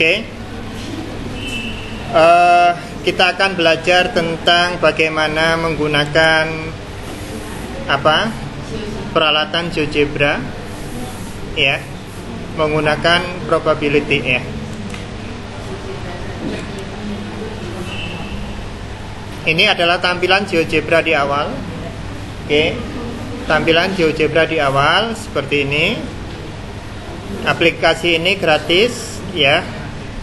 Oke. Kita akan belajar tentang bagaimana menggunakan peralatan GeoGebra, ya, menggunakan probability, ya. Ini adalah tampilan GeoGebra di awal. Oke, tampilan GeoGebra di awal seperti ini. Aplikasi ini gratis, ya,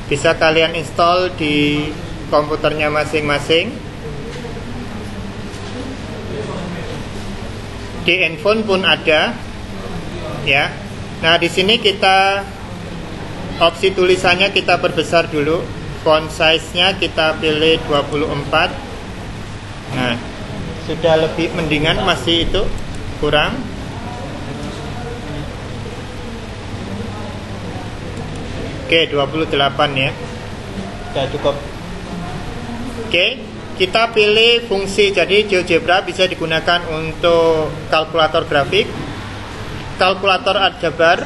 bisa kalian install di komputernya masing-masing. Di handphone pun ada, ya. Nah, di sini kita opsi tulisannya kita perbesar dulu. Font size-nya kita pilih 24. Nah, sudah lebih mendingan, masih itu kurang. Oke, 28 ya. Sudah cukup. Oke, kita pilih fungsi. Jadi GeoGebra bisa digunakan untuk kalkulator grafik, kalkulator aljabar,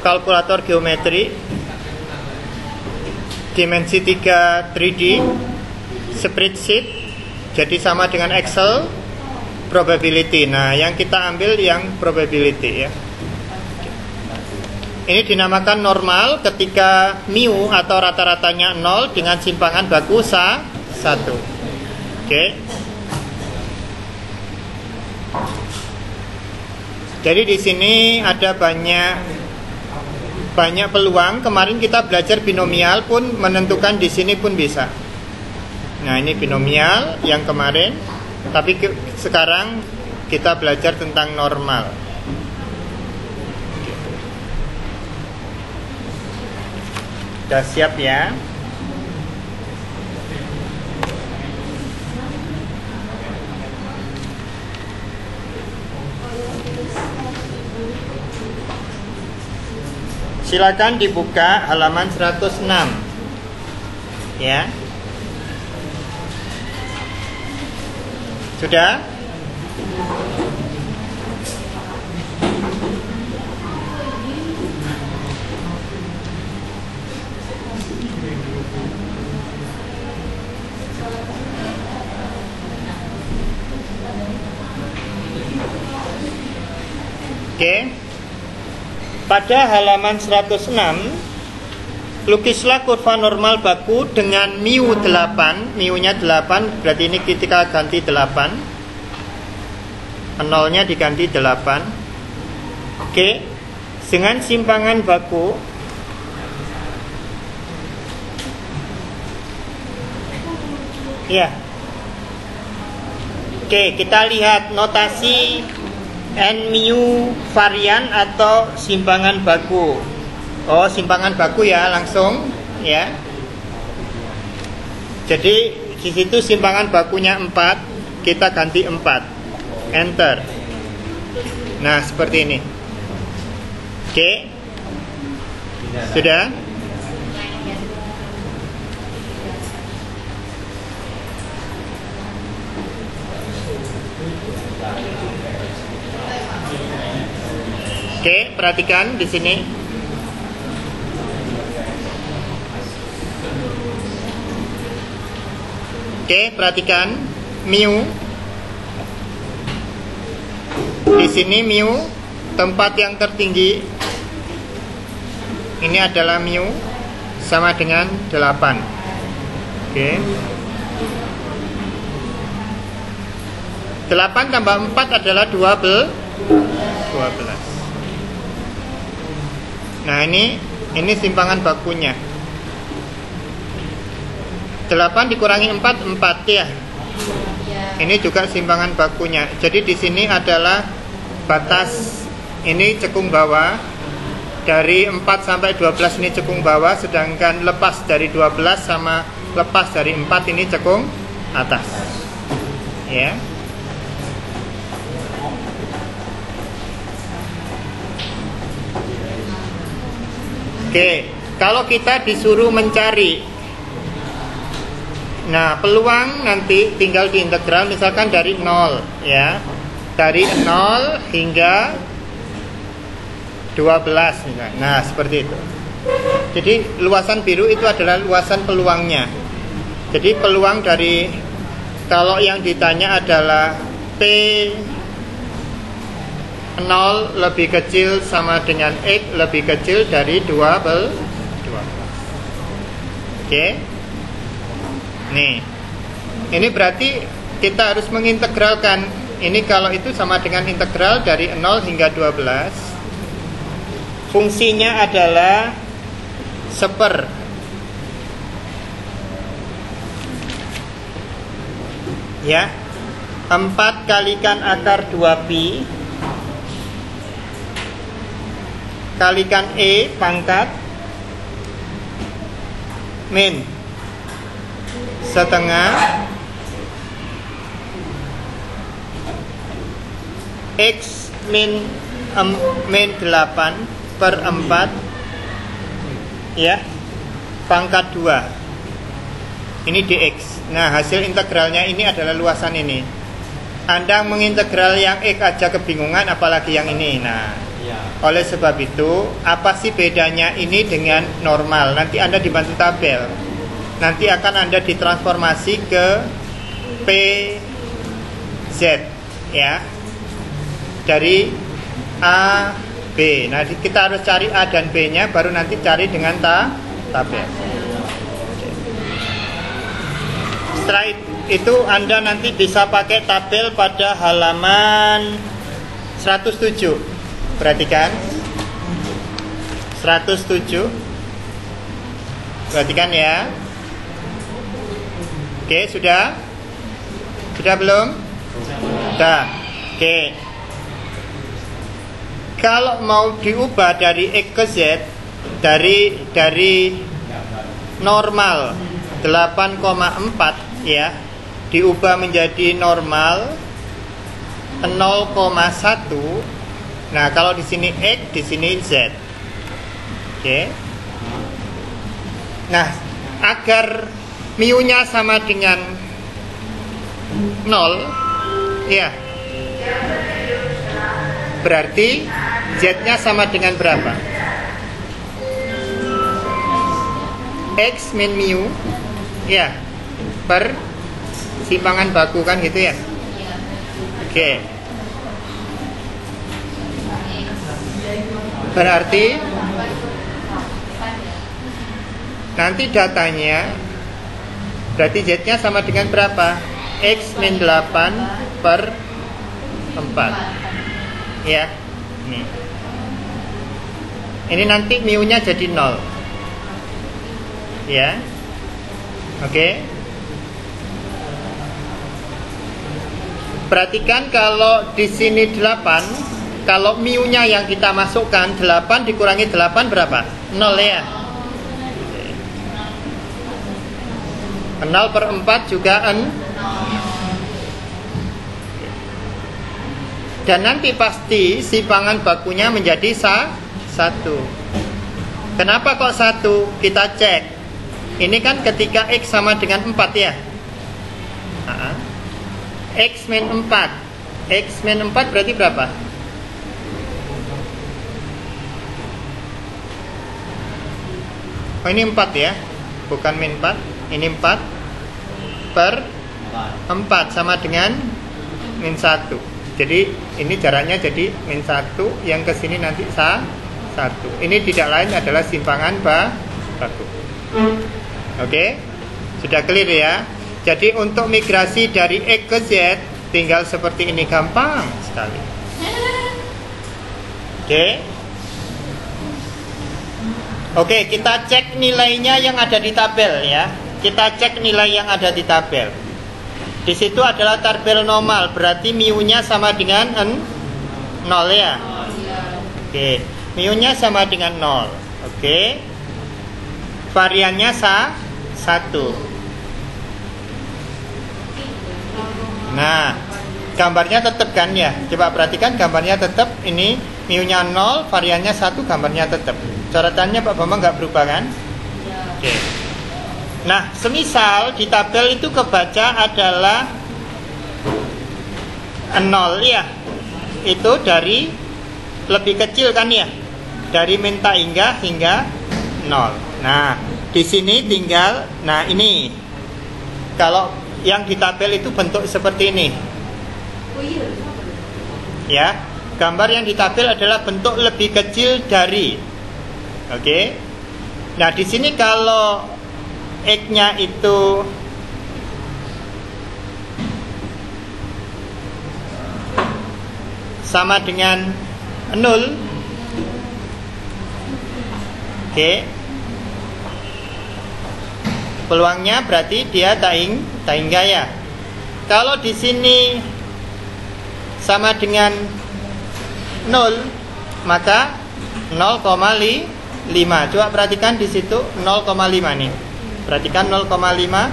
kalkulator geometri, dimensi 3 3D, spreadsheet, jadi sama dengan Excel, probability. Nah, yang kita ambil yang probability, ya. Ini dinamakan normal ketika mu atau rata-ratanya 0 dengan simpangan baku 1. Oke. Jadi di sini ada banyak peluang. Kemarin kita belajar binomial pun menentukan di sini pun bisa. Nah, ini binomial yang kemarin, tapi sekarang kita belajar tentang normal. Sudah siap ya? Silakan dibuka halaman 106. Ya. Sudah? Oke. Pada halaman 106, lukislah kurva normal baku dengan mu 8. Mu-nya 8, berarti ini kita ganti 8. Nolnya diganti 8. Oke. Dengan simpangan baku ya. Oke, kita lihat notasi N mu varian atau simpangan baku. Oh, simpangan baku ya, langsung ya. Jadi di situ simpangan bakunya 4, kita ganti 4. Enter. Nah, seperti ini. Oke. Sudah? Oke, perhatikan di sini. Oke, perhatikan mu. Di sini mu tempat yang tertinggi. Ini adalah mu sama dengan 8. Oke. 8 tambah 4 adalah 12. Nah, ini simpangan bakunya. 8 dikurangi 4 ya. Ini juga simpangan bakunya. Jadi di sini adalah batas, ini cekung bawah. Dari 4 sampai 12 ini cekung bawah, sedangkan lepas dari 12 sama lepas dari 4 ini cekung atas. Ya. Oke, kalau kita disuruh mencari, nah peluang nanti tinggal di integral, misalkan dari 0 ya, dari 0 hingga 12 misalkan. Nah, seperti itu. Jadi luasan biru itu adalah luasan peluangnya. Jadi peluang dari, kalau yang ditanya adalah P 0 lebih kecil sama dengan X lebih kecil dari 12. Oke. Nih. Ini berarti kita harus mengintegralkan. Ini kalau itu sama dengan integral dari 0 hingga 12. Fungsinya adalah seper. Ya. 4 kalikan akar 2pi kalikan E pangkat min setengah X min 8 per 4 ya pangkat 2 ini dx. Nah hasil integralnya ini adalah luasan ini. Anda mengintegral yang X aja kebingungan apalagi yang ini. Nah oleh sebab itu apa sih bedanya ini dengan normal? Nanti Anda dibantu tabel. Nanti akan Anda ditransformasi ke PZ ya dari A B. Nah kita harus cari A dan B nya baru nanti cari dengan tabel. Setelah itu Anda nanti bisa pakai tabel pada halaman 107. Perhatikan 107. Perhatikan ya. Oke, sudah? Sudah belum? Sudah. Oke. Kalau mau diubah dari X ke Z, dari normal 8,4 ya, diubah menjadi normal 0,1. Nah, kalau di sini X, di sini Z. Oke. Nah, agar mu-nya sama dengan 0 ya. Berarti Z-nya sama dengan berapa? X min mu ya per simpangan baku kan gitu ya. Oke. Berarti nanti datanya berarti Z-nya sama dengan berapa? X min 8 per 4 ya. Nih. Ini nanti mu-nya jadi 0 ya. Oke. Perhatikan kalau di sini 8, kalau mu-nya yang kita masukkan 8 dikurangi 8 berapa? 0 ya. 0 per 4 juga dan nanti pasti simpangan bakunya menjadi 1. Kenapa kok 1? Kita cek. Ini kan ketika X sama dengan 4 ya. X min 4. X min 4 berarti berapa? Oh ini 4 ya, bukan min 4. Ini 4 per 4 sama dengan min 1. Jadi ini jaraknya jadi min 1, yang kesini nanti 1. Ini tidak lain adalah simpangan baku. Oke, sudah clear ya. Jadi untuk migrasi dari X ke Z tinggal seperti ini, gampang sekali. Oke. Oke, kita cek nilainya yang ada di tabel ya. Kita cek nilai yang ada di tabel. Di situ adalah tabel normal, berarti mu-nya sama dengan 0 ya. Oke, mu-nya sama dengan 0. Oke. Variannya 1. Nah, gambarnya tetap kan ya. Coba perhatikan gambarnya tetap. Ini mu-nya 0, variannya 1, gambarnya tetap. Coretannya Pak Bambang nggak berubah kan? Oke. Nah, semisal di tabel itu kebaca adalah 0 ya. Itu dari lebih kecil kan ya. Dari min tak hingga 0. Nah, di sini tinggal, nah ini kalau yang di tabel itu bentuk seperti ini. Ya, gambar yang di tabel adalah bentuk lebih kecil dari. Oke. Nah, di sini kalau X-nya itu sama dengan 0. Oke. Peluangnya berarti dia taing gaya. Kalau di sini sama dengan 0, maka 0,5. Coba perhatikan di situ 0,5 nih. Perhatikan 0,5.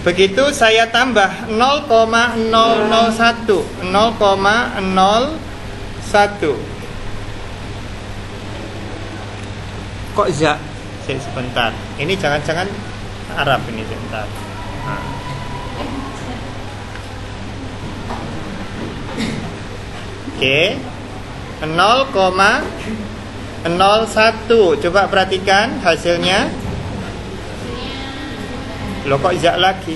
Begitu saya tambah 0,001. Kok za? Sebentar. Ini jangan-jangan Arab ini sebentar. Nah. Oke. 0,01. Coba perhatikan hasilnya. Loh, kok za lagi?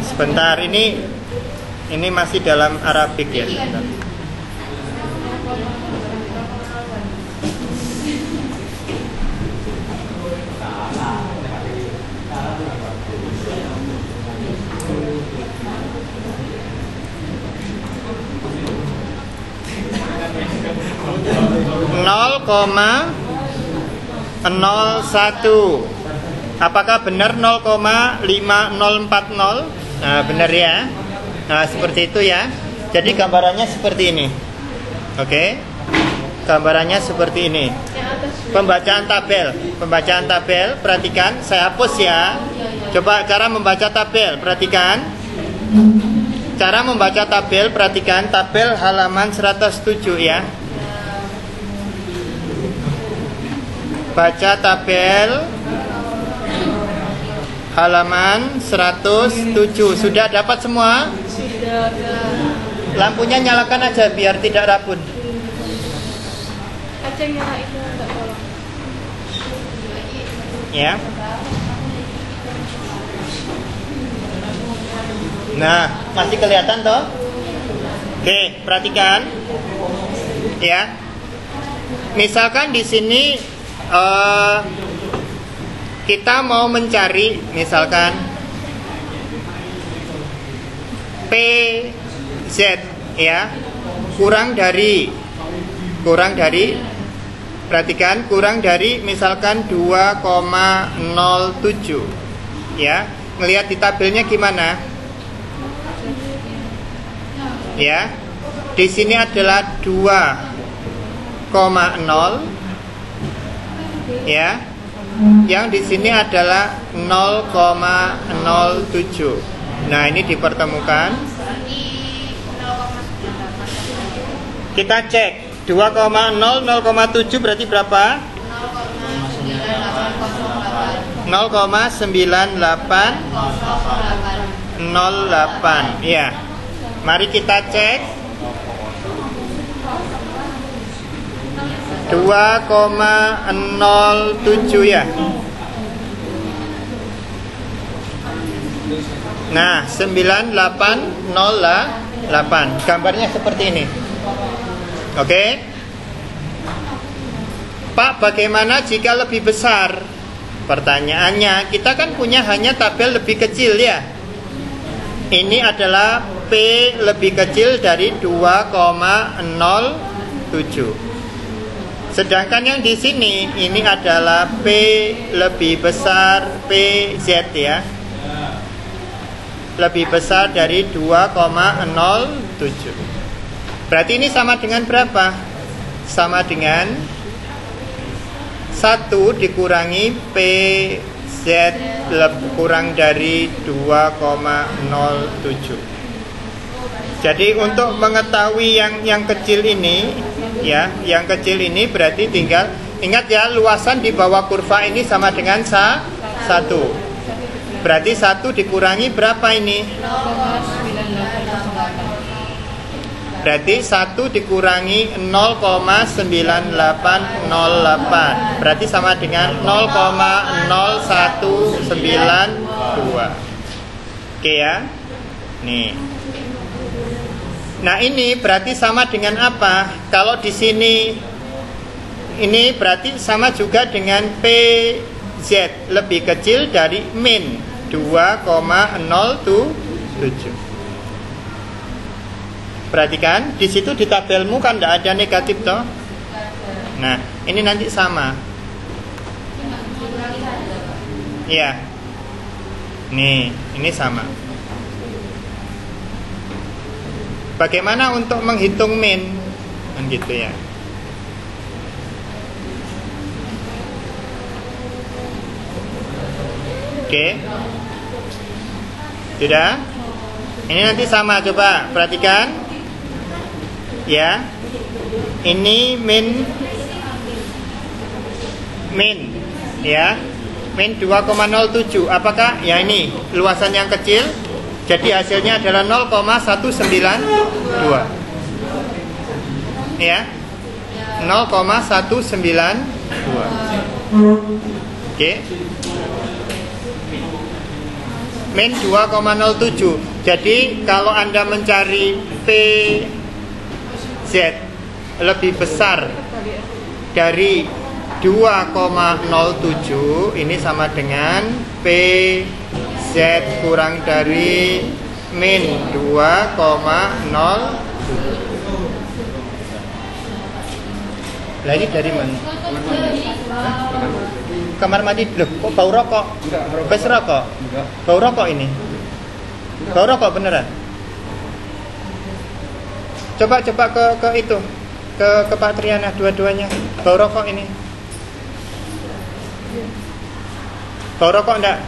Sebentar, ini masih dalam Arabik ya. Sebentar. (0,001). Apakah benar 0,5040? Nah, benar ya. Nah, seperti itu ya. Jadi gambarannya seperti ini. Oke. Gambarannya seperti ini. Pembacaan tabel, perhatikan, saya hapus ya. Coba cara membaca tabel, perhatikan. Cara membaca tabel, perhatikan tabel halaman 107 ya. Baca tabel halaman 107. Sudah dapat semua? Sudah. Lampunya nyalakan aja biar tidak rabun. Aceh nyala itu enggak tolong. Ya. Nah, masih kelihatan toh? Oke, perhatikan. Ya. Misalkan di sini kita mau mencari misalkan PZ ya, kurang dari perhatikan, kurang dari misalkan 2,07 ya. Ngelihat di tabelnya gimana? Ya. Di sini adalah 2,0 ya. Yang di sini adalah 0,07. Nah, ini dipertemukan. Kita cek 2,0 0,7 berarti berapa? 0,9808. Ya. Mari kita cek 2,07 ya. Nah, 9808. Gambarnya seperti ini. Oke. Pak, bagaimana jika lebih besar? Pertanyaannya, kita kan punya hanya tabel lebih kecil ya. Ini adalah P lebih kecil dari 2,07. Sedangkan yang di sini ini adalah P lebih besar PZ ya. Lebih besar dari 2,07. Berarti ini sama dengan berapa? Sama dengan 1 dikurangi PZ kurang dari 2,07. Jadi untuk mengetahui yang kecil ini ya, yang kecil ini berarti tinggal Ingat ya, luasan di bawah kurva ini sama dengan 1. Berarti 1 dikurangi berapa ini? Berarti 1 dikurangi 0,9808. Berarti sama dengan 0,0192. Oke ya. Nih. Nah, ini berarti sama dengan apa? Kalau di sini ini berarti sama juga dengan PZ lebih kecil dari min 2,027. Perhatikan, di situ di tabelmu kan tidak ada negatif toh. Nah, ini nanti sama. Iya. Nih, ini sama. Bagaimana untuk menghitung min? Kan gitu ya. Oke. Sudah? Ini nanti sama, coba perhatikan. Ya. Ini min ya. Min 2,07. Apakah? Ya ini luasan yang kecil. Jadi hasilnya adalah 0,192. Ya. 0,192. Oke. Min 2,07. Jadi kalau Anda mencari PZ lebih besar dari 2,07, ini sama dengan PZ kurang dari min 2,07. Lagi dari mana? Kamar mandi. Loh, kok bau rokok? Bes rokok? Bau rokok ini? Bau rokok beneran? Coba ke itu, ke Pak Triana, dua-duanya bau rokok ini. Bau rokok enggak?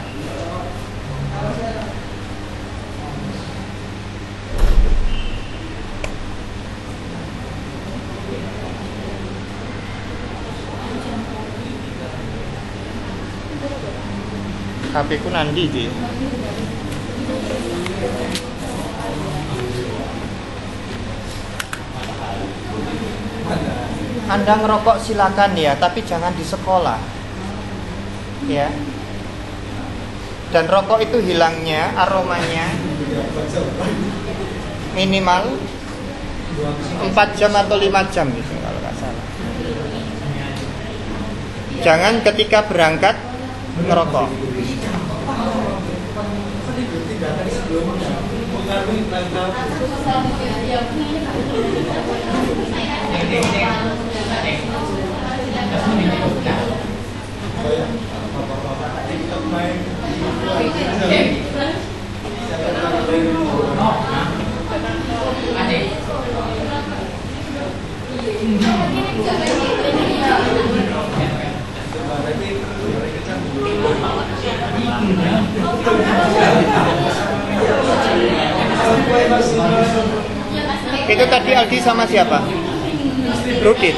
HP ku nandi sih. Anda ngerokok silakan ya, tapi jangan di sekolah. Ya. Dan rokok itu hilangnya aromanya minimal 4 jam atau 5 jam gitu kalau nggak salah. Jangan ketika berangkat ngerokok. Itu tadi Aldi sama siapa? Rudit.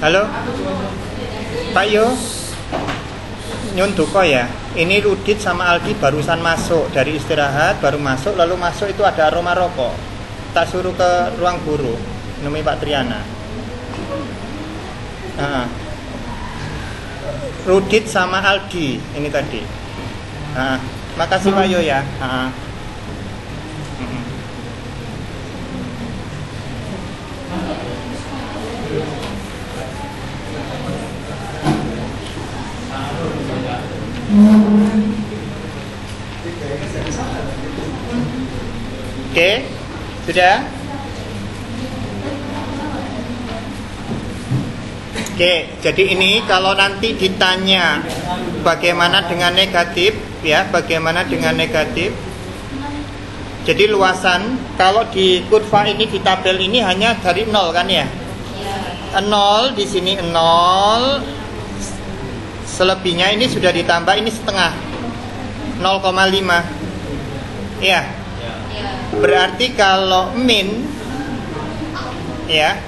Halo Pak Yo, nyun duko ya. Ini Rudit sama Aldi barusan masuk dari istirahat, baru masuk, lalu masuk itu ada aroma rokok. Tak suruh ke ruang guru, nemui Pak Triana. Rudit sama Aldi ini tadi. Makasih Pak Yo ya. Sudah? Oke, jadi ini kalau nanti ditanya bagaimana dengan negatif, ya, bagaimana dengan negatif. Jadi luasan kalau di kurva ini di tabel ini hanya dari 0 kan ya? 0 di sini 0. Selebihnya ini sudah ditambah, ini setengah 0,5. Ya. Berarti kalau min, ya,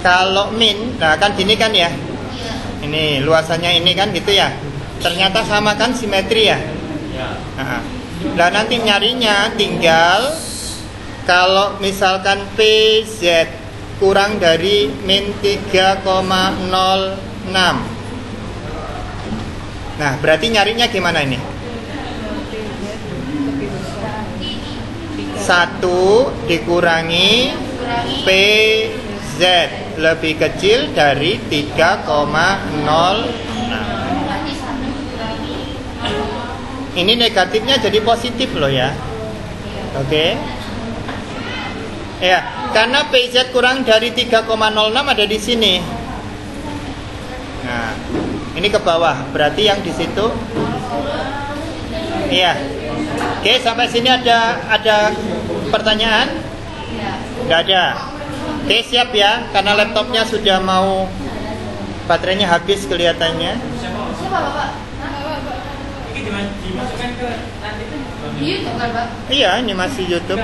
kalau min, nah kan gini kan ya, ini luasannya ini kan gitu ya, ternyata sama kan, simetri ya. Nah nanti nyarinya tinggal kalau misalkan PZ kurang dari min 3,06. Nah berarti nyarinya gimana ini? 1 dikurangi PZ lebih kecil dari 3,06. Ini negatifnya jadi positif loh ya. Oke. Ya, karena PZ kurang dari 3,06 ada di sini. Nah, ini ke bawah. Berarti yang di situ. Iya. Oke, sampai sini ada pertanyaan? Nggak ada. Oke, siap ya, karena laptopnya sudah mau, baterainya habis kelihatannya. Siapa Bapak? Ini dimasukkan ke nanti YouTube kan, Pak? Iya, ini masih YouTube.